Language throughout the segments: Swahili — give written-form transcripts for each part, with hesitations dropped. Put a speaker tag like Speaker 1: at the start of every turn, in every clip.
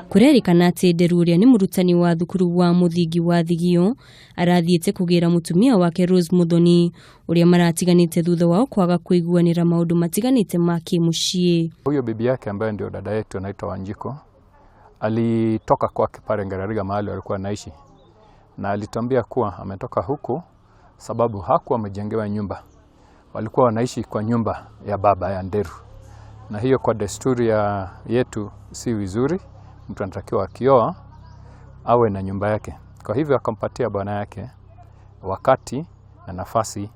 Speaker 1: Kurerikana ati Nderu uria ni murutani wa thukuru wa muthingi wa Thigio arathiite kugira mutumia wake Rose Muthoni uria maratiganite thutha wao kwaga kuiguanira maundu matiganite ma kimucii.
Speaker 2: Huyo bibi yake ambaye ndio dada yetu anaitwa Wanjiku alitoka kwake pale Riraringa mahali alikuwa anaishi, na alitambia kuwa ametoka huku sababu hakuwa amejengewa nyumba. Walikuwa wanaishi kwa nyumba ya baba ya Nderu, na hiyo kwa desturi yetu si vizuri. Mtu anatakiwa akioa awe na nyumba yake. Kwa hivyo akampatia bwana yake wakati na nafasi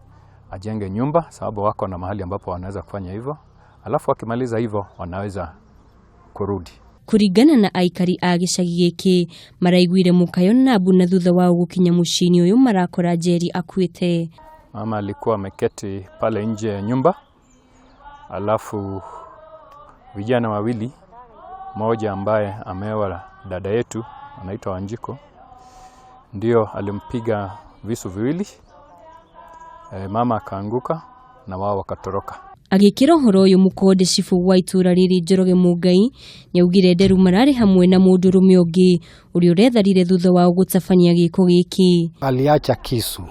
Speaker 2: ajenge nyumba, sababu wako na mahali ambapo wanaweza kufanya hivyo. Alafu wakimaliza hivyo wanaweza kurudi.
Speaker 1: Kurigana na aikari a gicagi giki maraiguire mukayo na buna thutha wa gukinya mucini uyu marakora Njeri akuite.
Speaker 2: Mama alikuwa ameketi pale nje ya nyumba, alafu vijana wawili, mmoja ambaye ameoa dada yetu anaitwa Wanjiku, ndio alimpiga visu viwili. Mama akaanguka na wao wakatoroka.
Speaker 1: Agikira horo uyu mukode cifu wa itura-ini George Nderu nyaugire Nderu marari hamwe na Mundurume ungi uri uretharire thutha wa gutabania giko giki.
Speaker 3: Aliacha kisu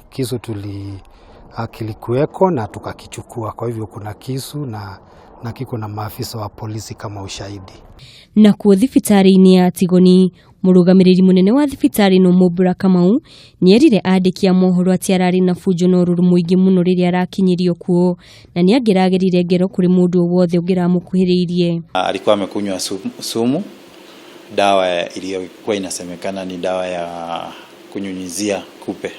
Speaker 3: kilikuweko na tukakichukua. Kwa hivyo kuna kisu na kiko na maafisa wa polisi kama ushahidi.
Speaker 1: Na kuo thibitari-ini ya Tigoni murugamiriri munene wa thibitari no Mubura Kamau nierire andiki a mohoro ati arari na fujo no ruru muingi muno riria arakinyirio kuo, na niangeragerire ngero kuri mundu wothe ungiramukuhiriirie.
Speaker 4: Alikuwa amekunywa sumu, dawa iliyokuwa inasemekana ni dawa ya kunyunyizia kupe,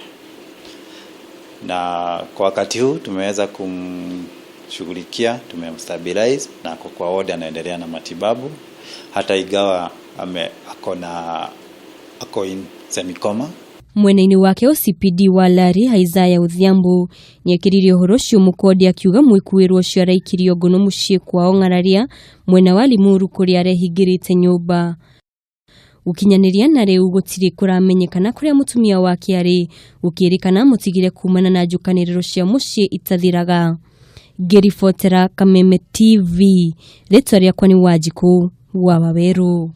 Speaker 4: na kwa wakati huu tumeweza kumshughulikia, tumemstabilize na kwa ward anaendelea na matibabu, hata igawa ako in semikoma.
Speaker 1: Mwenaini wake OCPD wa Lari Haizaya Udhiambo niekiririo horo cio mukodi akiuga mwikuirwo cio araikirio ngono mucii kwao ng'araria mwena wa Limuru kuria arehingirite nyumba. Ukinyaniria na riu gutiri kuramenyekana kuria mutumia wake ari, ukirikana mutigire kumana na njukaniriro cia mucii itathiraga. Gerifotera Kameme TV, ritwa riakwa ni Wanjiku Waweru.